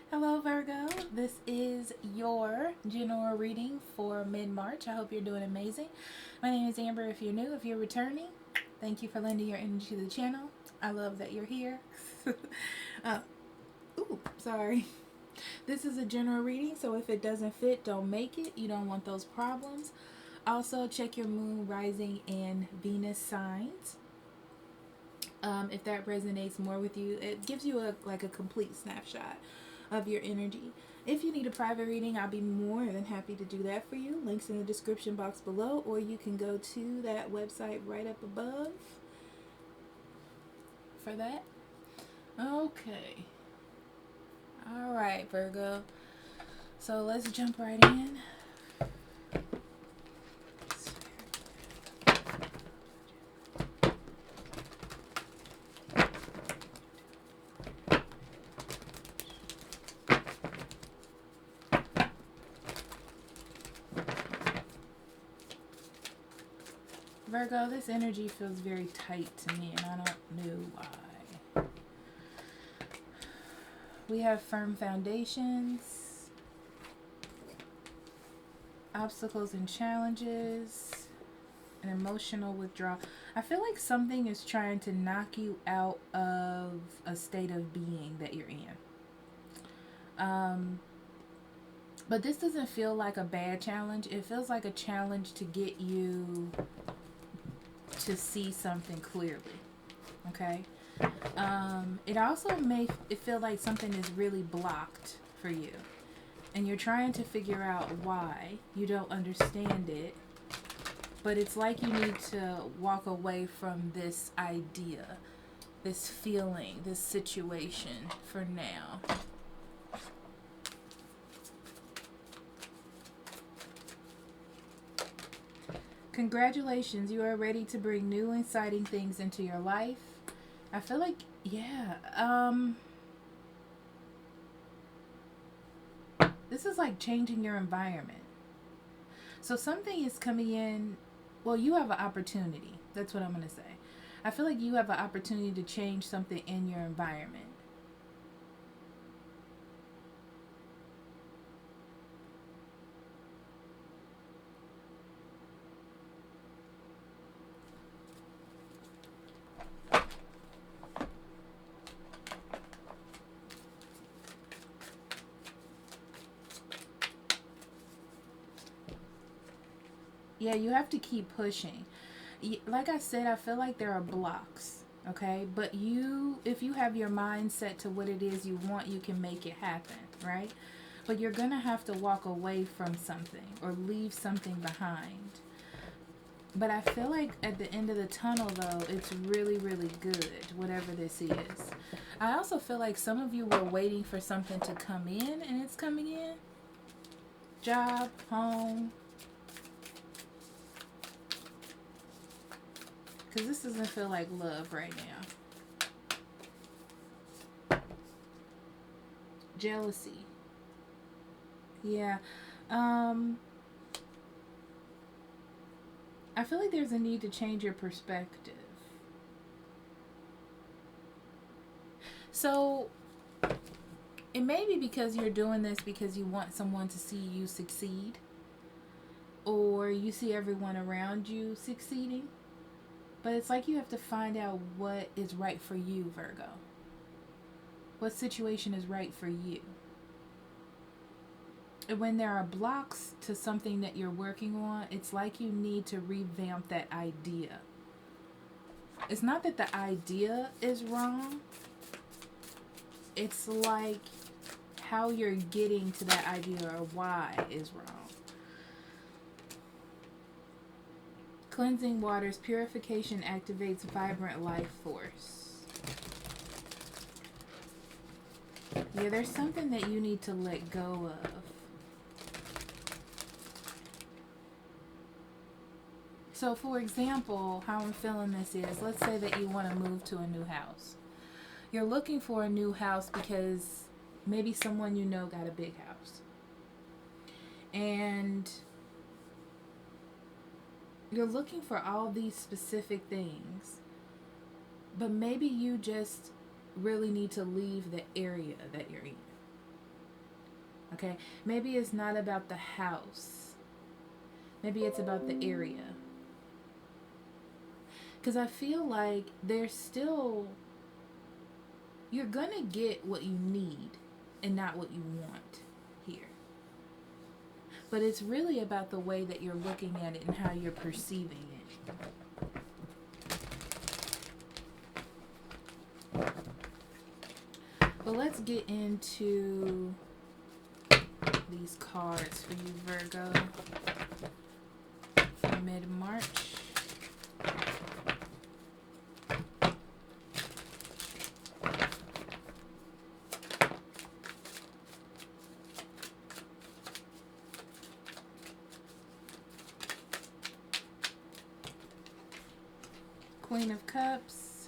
Hello Virgo, this is your general reading for mid-March. I hope you're doing amazing. My name is Amber. If you're new, if you're returning, thank you for lending your energy to the channel. I love that you're here. uh, sorry. This is a general reading, so if it doesn't fit, don't make it. You don't want those problems. Also, check your moon, rising, and Venus signs. If that resonates more with you, it gives you a complete snapshot of your energy. If you need a private reading, I'll be more than happy to do that for you. Links in the description box below, or you can go to that website right up above for that. Okay. All right, Virgo. So let's jump right in. Virgo, this energy feels very tight to me, and I don't know why. We have firm foundations, obstacles and challenges, an emotional withdrawal. I feel like something is trying to knock you out of a state of being that you're in. But this doesn't feel like a bad challenge. It feels like a challenge to get you to see something clearly. Okay? It also may feel like something is really blocked for you. And you're trying to figure out why. You don't understand it. But it's like you need to walk away from this idea, this feeling, this situation for now. Congratulations, you are ready to bring new and exciting things into your life. I feel like, this is like changing your environment. So something is coming in, well, you have an opportunity. That's what I'm going to say. I feel like you have an opportunity to change something in your environment. Yeah, you have to keep pushing. Like I said, I feel like there are blocks, okay? But if you have your mind set to what it is you want, you can make it happen, right? But you're going to have to walk away from something or leave something behind. But I feel like at the end of the tunnel, though, it's really, really good, whatever this is. I also feel like some of you were waiting for something to come in, and it's coming in. Job, home. Because this doesn't feel like love right now. Jealousy. Yeah. I feel like there's a need to change your perspective. So, it may be because you're doing this because you want someone to see you succeed. Or you see everyone around you succeeding. But it's like you have to find out what is right for you, Virgo. What situation is right for you. And when there are blocks to something that you're working on, it's like you need to revamp that idea. It's not that the idea is wrong. It's like how you're getting to that idea or why is wrong. Cleansing waters, purification activates vibrant life force. Yeah, there's something that you need to let go of. So, for example, how I'm feeling this is, let's say that you want to move to a new house. You're looking for a new house because maybe someone you know got a big house. And you're looking for all these specific things, but maybe you just really need to leave the area that you're in. Okay? Maybe it's not about the house. Maybe it's about the area. Because I feel like there's still, you're going to get what you need and not what you want here. But it's really about the way that you're looking at it and how you're perceiving it. But let's get into these cards for you, Virgo, for mid-March. Queen of Cups,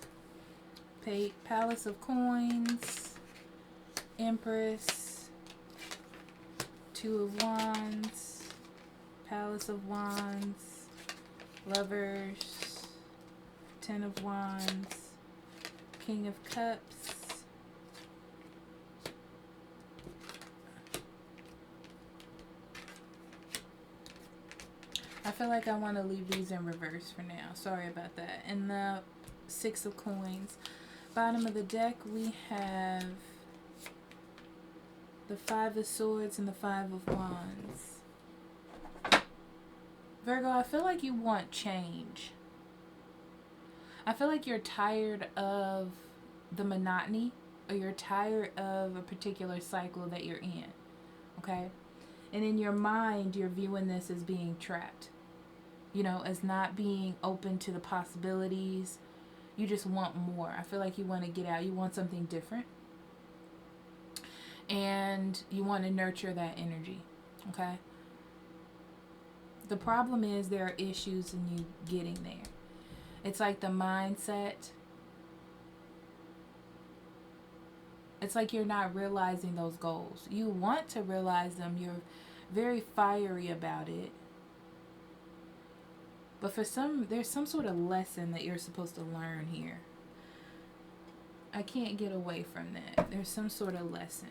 Palace of Coins, Empress, Two of Wands, Palace of Wands, Lovers, Ten of Wands, King of Cups, I feel like I want to leave these in reverse for now. Sorry about that. And the Six of Coins. Bottom of the deck, we have the Five of Swords and the Five of Wands. Virgo, I feel like you want change. I feel like you're tired of the monotony, or you're tired of a particular cycle that you're in. Okay? And in your mind, you're viewing this as being trapped. You know, as not being open to the possibilities. You just want more. I feel like you want to get out. You want something different. And you want to nurture that energy. Okay? The problem is there are issues in you getting there. It's like the mindset. It's like you're not realizing those goals. You want to realize them. You're very fiery about it. But there's some sort of lesson that you're supposed to learn here. I can't get away from that. There's some sort of lesson.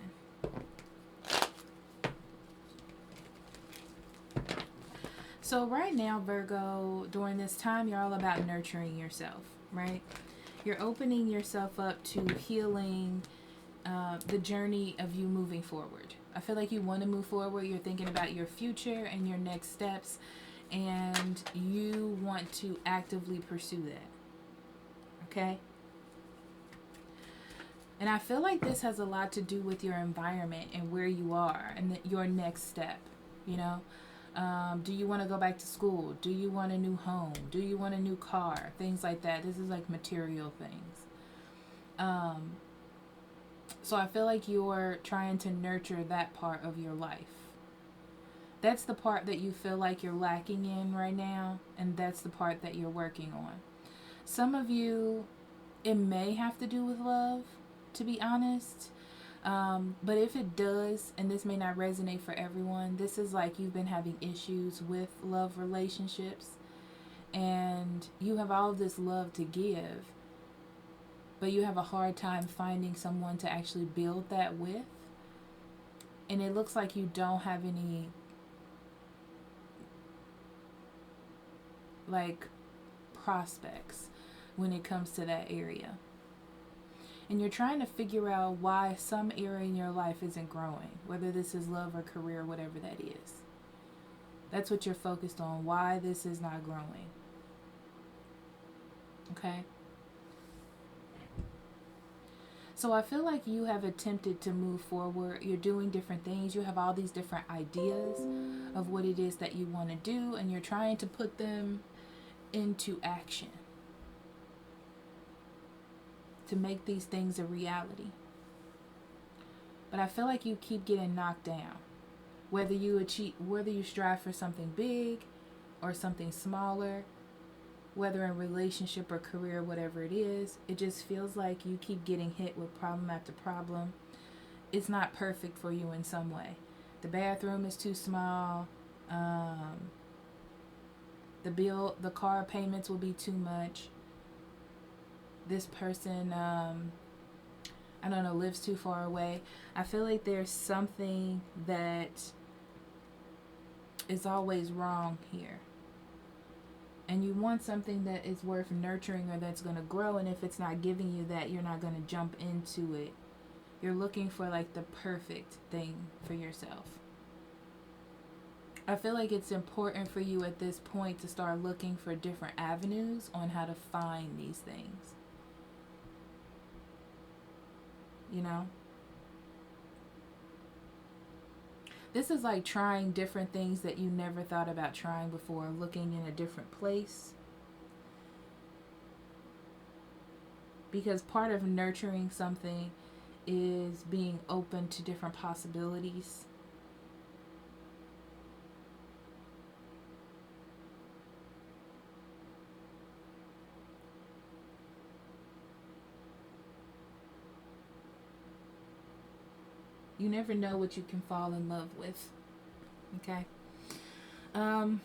So right now, Virgo, during this time, you're all about nurturing yourself, right? You're opening yourself up to healing the journey of you moving forward. I feel like you want to move forward. You're thinking about your future and your next steps. And you want to actively pursue that. Okay? And I feel like this has a lot to do with your environment and where you are and your next step. You know? Do you want to go back to school? Do you want a new home? Do you want a new car? Things like that. This is like material things. So I feel like you're trying to nurture that part of your life. That's the part that you feel like you're lacking in right now, and that's the part that you're working on. Some of you, it may have to do with love, to be honest. But if it does, and this may not resonate for everyone, this is like you've been having issues with love relationships, and you have all this love to give, but you have a hard time finding someone to actually build that with. And it looks like you don't have any prospects when it comes to that area. And you're trying to figure out why some area in your life isn't growing, whether this is love or career, whatever that is. That's what you're focused on, why this is not growing. Okay? So I feel like you have attempted to move forward. You're doing different things. You have all these different ideas of what it is that you want to do, and you're trying to put them into action to make these things a reality. But I feel like you keep getting knocked down. Whether you strive for something big or something smaller, whether in relationship or career, whatever it is, it just feels like you keep getting hit with problem after problem. It's not perfect for you in some way. The bathroom is too small. The car payments will be too much. This person I don't know, lives too far away. I feel like there's something that is always wrong here. And you want something that is worth nurturing or that's going to grow. And if it's not giving you that, you're not going to jump into it. You're looking for like the perfect thing for yourself. I feel like it's important for you at this point to start looking for different avenues on how to find these things. You know? This is like trying different things that you never thought about trying before, looking in a different place. Because part of nurturing something is being open to different possibilities. You never know what you can fall in love with. Okay? I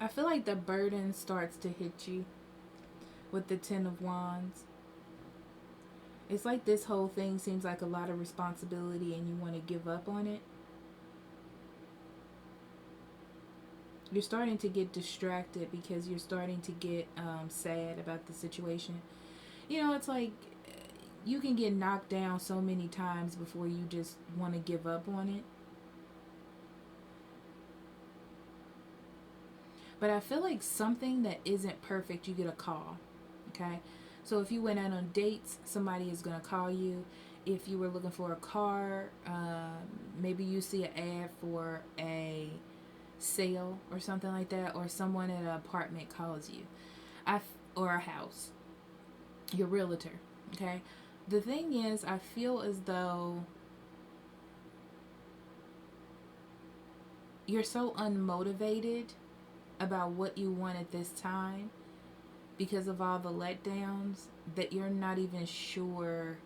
feel like the burden starts to hit you with the Ten of Wands. It's like this whole thing seems like a lot of responsibility and you want to give up on it. You're starting to get distracted because you're starting to get sad about the situation. You know, it's like you can get knocked down so many times before you just want to give up on it. But I feel like something that isn't perfect, you get a call. Okay? So if you went out on dates, somebody is going to call you. If you were looking for a car, maybe you see an ad for a sale or something like that, or someone at an apartment calls you, or a house, your realtor. Okay, the thing is, I feel as though you're so unmotivated about what you want at this time because of all the letdowns that you're not even sure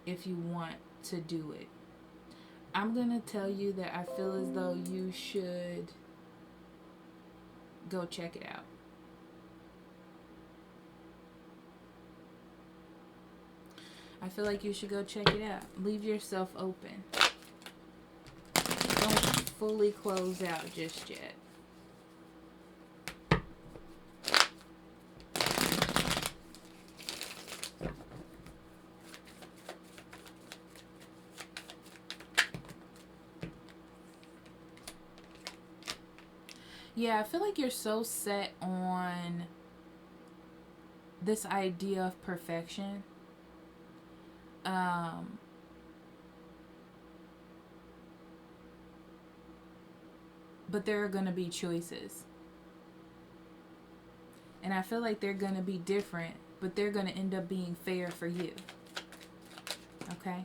if you want to do it. I'm going to tell you that I feel as though you should go check it out. I feel like you should go check it out. Leave yourself open. Don't fully close out just yet. Yeah, I feel like you're so set on this idea of perfection. But there are going to be choices. And I feel like they're going to be different, but they're going to end up being fair for you. Okay?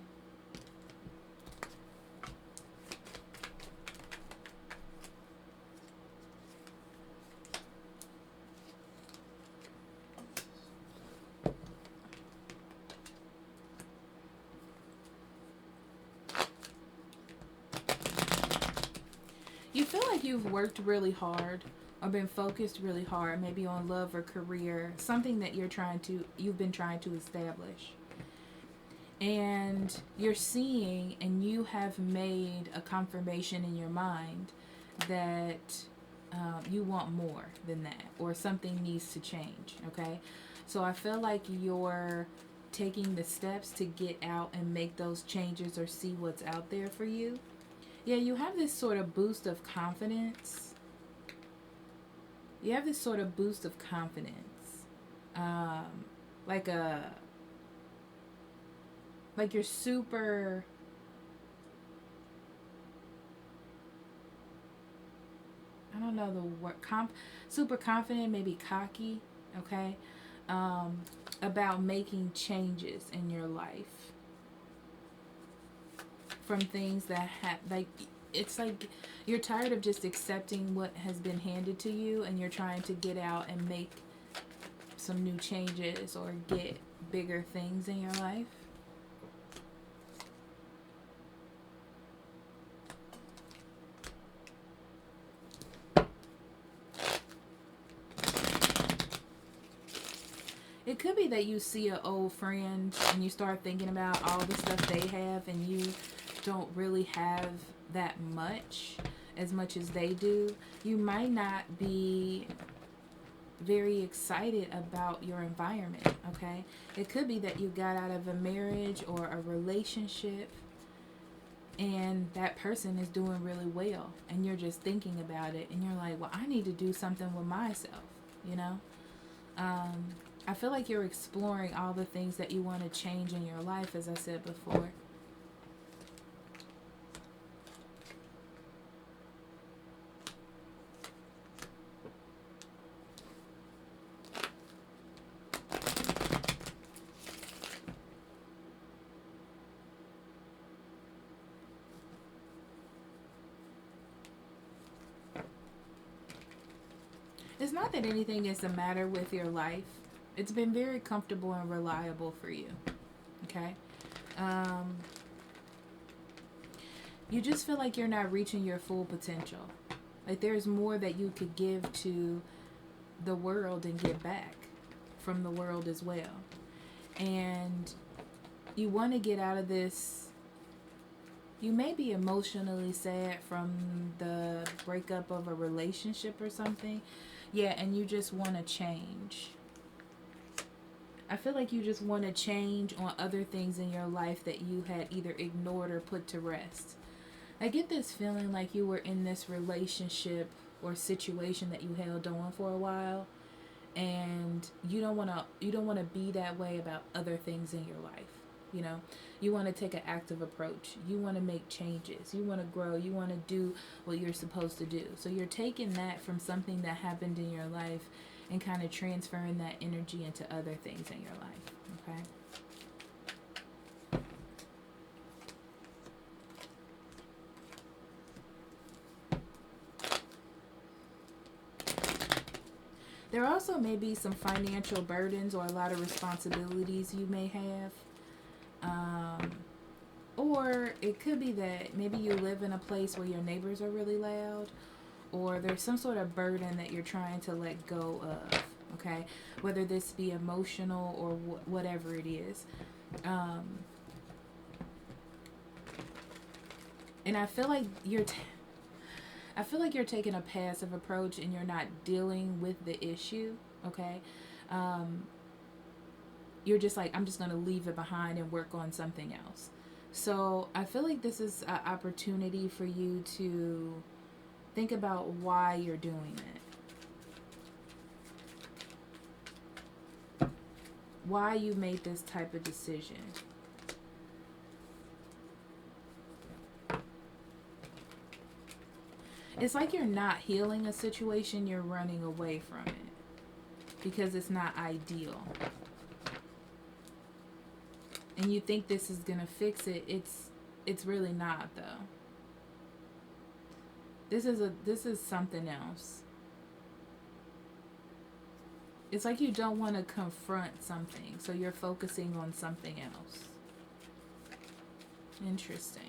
You feel like you've worked really hard or been focused really hard, maybe on love or career, something that you've been trying to establish. And you're seeing, and you have made a confirmation in your mind that you want more than that, or something needs to change, okay? So I feel like you're taking the steps to get out and make those changes or see what's out there for you. Yeah, you have this sort of boost of confidence. You have this sort of boost of confidence. Like you're super... I don't know the word. Super confident, maybe cocky, okay? About making changes in your life. From things that it's like you're tired of just accepting what has been handed to you, and you're trying to get out and make some new changes or get bigger things in your life. It could be that you see an old friend and you start thinking about all the stuff they have, and you don't really have that much as they do. You might not be very excited about your environment, okay? It could be that you got out of a marriage or a relationship and that person is doing really well, and you're just thinking about it and you're like, well, I need to do something with myself, you know? I feel like you're exploring all the things that you want to change in your life, as I said before. It's not that anything is the matter with your life. It's been very comfortable and reliable for you. Okay? You just feel like you're not reaching your full potential. Like there's more that you could give to the world and get back from the world as well. And you want to get out of this. You may be emotionally sad from the breakup of a relationship or something. Yeah, and you just want to change. I feel like you just want to change on other things in your life that you had either ignored or put to rest. I get this feeling like you were in this relationship or situation that you held on for a while, and you don't want to be that way about other things in your life. You know, you want to take an active approach. You want to make changes. You want to grow. You want to do what you're supposed to do. So you're taking that from something that happened in your life and kind of transferring that energy into other things in your life. Okay? There also may be some financial burdens or a lot of responsibilities you may have. Or it could be that maybe you live in a place where your neighbors are really loud, or there's some sort of burden that you're trying to let go of, okay? Whether this be emotional or whatever it is. And I feel like you're taking a passive approach and you're not dealing with the issue, okay? You're just like, I'm just going to leave it behind and work on something else. So I feel like this is an opportunity for you to think about why you're doing it. Why you made this type of decision. It's like you're not healing a situation, you're running away from it because it's not ideal. And you think this is going to fix it. It's really not, though. This is something else. It's like you don't want to confront something, so you're focusing on something else. Interesting.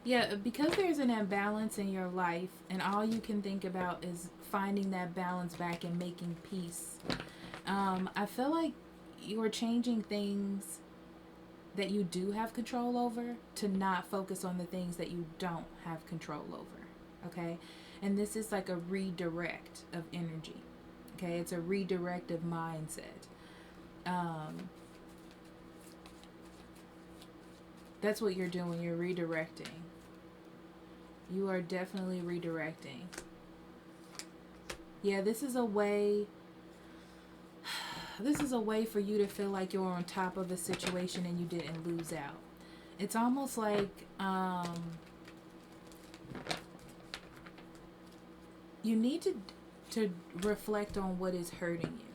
Yeah, because there's an imbalance in your life and all you can think about is finding that balance back and making peace. I feel like you're changing things that you do have control over to not focus on the things that you don't have control over. Okay? And this is like a redirect of energy. Okay? It's a redirect of mindset. That's what you're doing. You're redirecting. You are definitely redirecting. Yeah, this is a way for you to feel like you're on top of a situation and you didn't lose out. It's almost like you need to reflect on what is hurting you.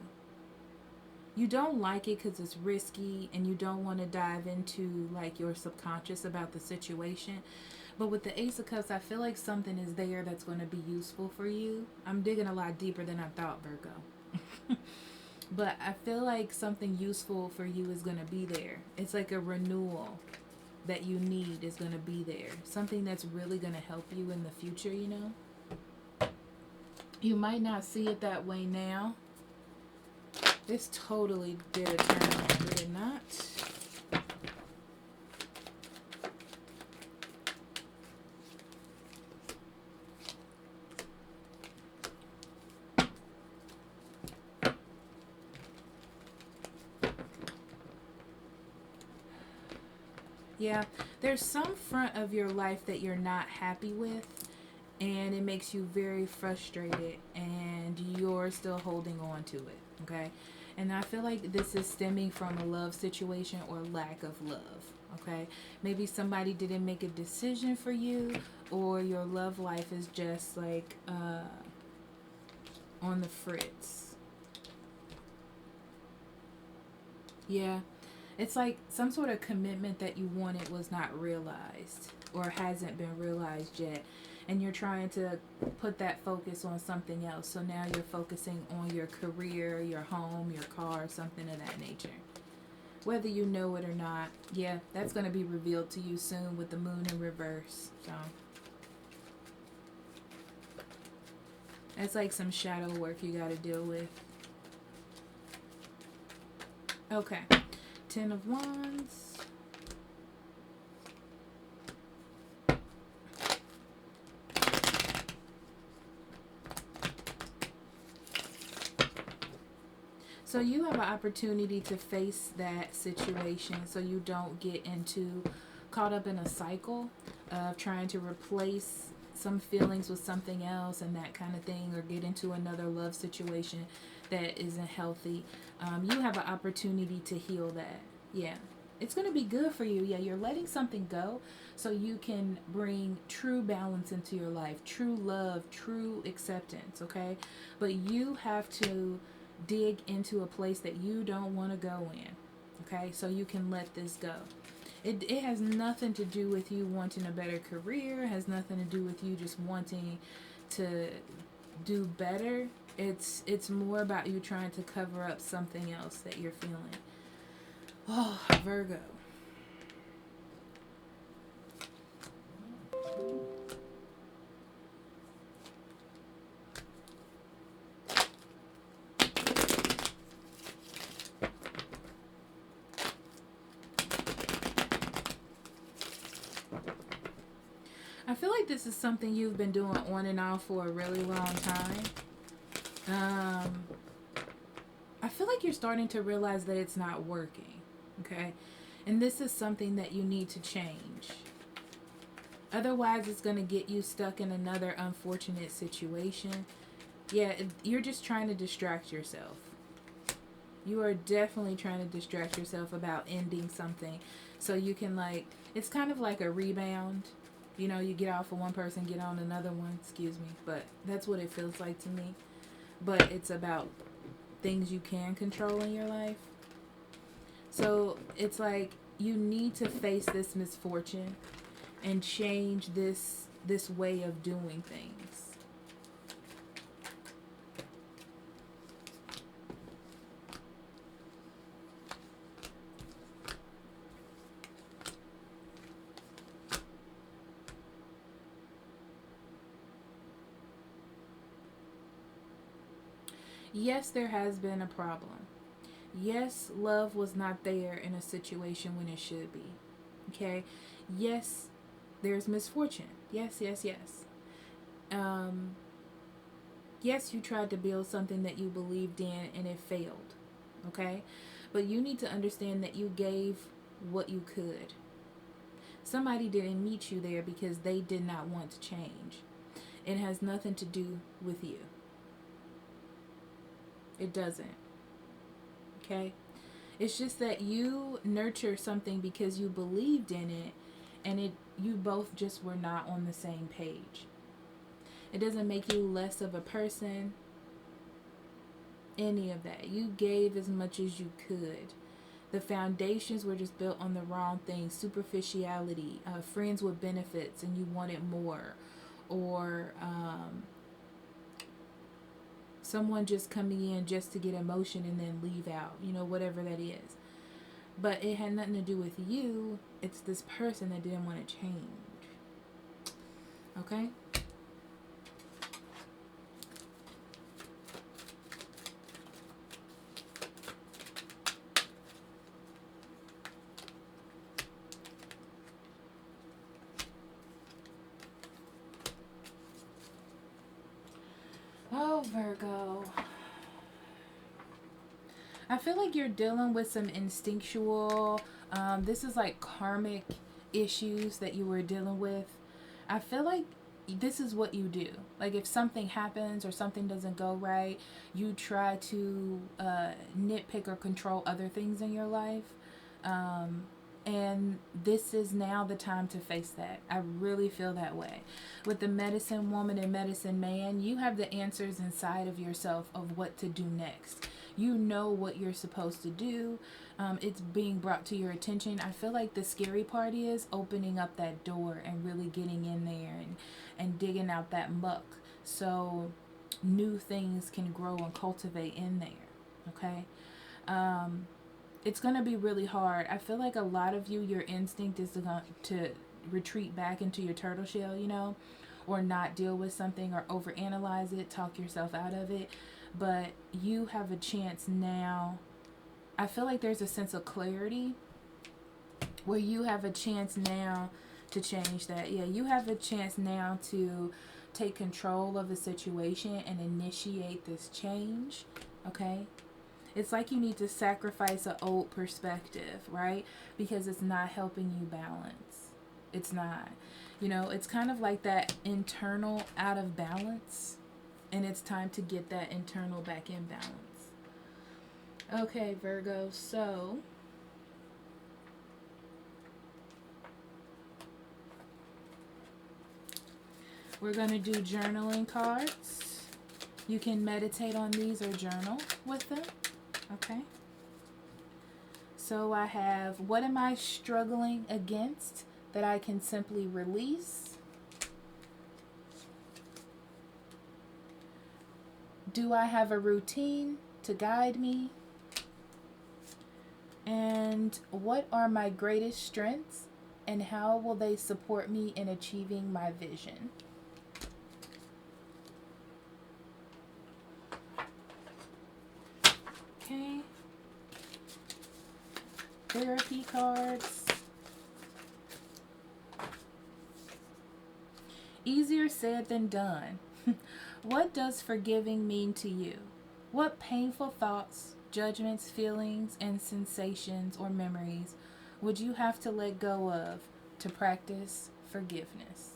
You don't like it because it's risky and you don't want to dive into like your subconscious about the situation. But with the Ace of Cups, I feel like something is there that's going to be useful for you. I'm digging a lot deeper than I thought, Virgo. But I feel like something useful for you is going to be there. It's like a renewal that you need is going to be there. Something that's really going to help you in the future, you know? You might not see it that way now. This totally did a turn on, did it not? Yeah, there's some front of your life that you're not happy with, and it makes you very frustrated, and you're still holding on to it, okay? And I feel like this is stemming from a love situation or lack of love, okay? Maybe somebody didn't make a decision for you, or your love life is just like on the fritz. Yeah. It's like some sort of commitment that you wanted was not realized or hasn't been realized yet. And you're trying to put that focus on something else. So now you're focusing on your career, your home, your car, something of that nature. Whether you know it or not, yeah, that's going to be revealed to you soon with the moon in reverse. So that's like some shadow work you got to deal with. Okay. 10 of Wands. So you have an opportunity to face that situation so you don't get caught up in a cycle of trying to replace some feelings with something else and that kind of thing, or get into another love situation that isn't healthy. You have an opportunity to heal that. Yeah. It's going to be good for you. Yeah, you're letting something go so you can bring true balance into your life, true love, true acceptance, okay? But you have to dig into a place that you don't want to go in, okay? So you can let this go. It has nothing to do with you wanting a better career. It has nothing to do with you just wanting to do better. It's more about you trying to cover up something else that you're feeling. Oh, Virgo. I feel like this is something you've been doing on and off for a really long time. I feel like you're starting to realize that it's not working, okay? And this is something that you need to change. Otherwise, it's going to get you stuck in another unfortunate situation. Yeah, you're just trying to distract yourself. You are definitely trying to distract yourself about ending something so you can, like, it's kind of like a rebound. You know, you get off of one person, get on another one. Excuse me. But that's what it feels like to me. But it's about things you can control in your life. So it's like you need to face this misfortune and change this way of doing things. Yes, there has been a problem. Yes, love was not there in a situation when it should be. Okay? Yes, there's misfortune. Yes, yes, yes. Yes, you tried to build something that you believed in and it failed. Okay? But you need to understand that you gave what you could. Somebody didn't meet you there because they did not want to change. It has nothing to do with you. It doesn't. Okay? It's just that you nurture something because you believed in it, and you both just were not on the same page. It doesn't make you less of a person, any of that. You gave as much as you could. The foundations were just built on the wrong things. Superficiality, friends with benefits, and you wanted more. Or Someone just coming in just to get emotion and then leave out, you know, whatever that is. But it had nothing to do with you. It's this person that didn't want to change. Okay? Oh, Virgo. I feel like you're dealing with some instinctual, this is like karmic issues that you were dealing with. I feel like this is what you do. Like if something happens or something doesn't go right, you try to nitpick or control other things in your life. And this is now the time to face that. I really feel that way. With the medicine woman and medicine man, you have the answers inside of yourself of what to do next. You know what you're supposed to do. It's being brought to your attention. I feel like the scary part is opening up that door and really getting in there and digging out that muck so new things can grow and cultivate in there. Okay? It's going to be really hard. I feel like a lot of you, your instinct is to retreat back into your turtle shell, you know, or not deal with something or overanalyze it, talk yourself out of it. But you have a chance now. I feel like there's a sense of clarity where you have a chance now to change that. Yeah, you have a chance now to take control of the situation and initiate this change. Okay? It's like you need to sacrifice an old perspective, right? Because it's not helping you balance. It's not. You know, it's kind of like that internal out of balance. And it's time to get that internal back in balance. Okay, Virgo, so we're going to do journaling cards. You can meditate on these or journal with them. Okay. So I have, what am I struggling against that I can simply release? Do I have a routine to guide me? And what are my greatest strengths and how will they support me in achieving my vision? Okay. Therapy cards. Easier said than done. What does forgiving mean to you? What painful thoughts, judgments, feelings, and sensations or memories would you have to let go of to practice forgiveness?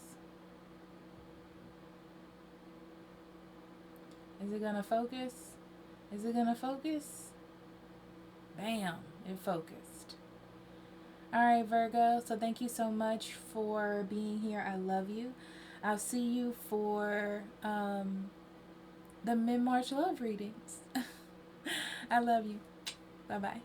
Is it going to focus? Is it going to focus? Bam, it focused. All right, Virgo, so thank you so much for being here. I love you. I'll see you for the mid-March love readings. I love you. Bye-bye.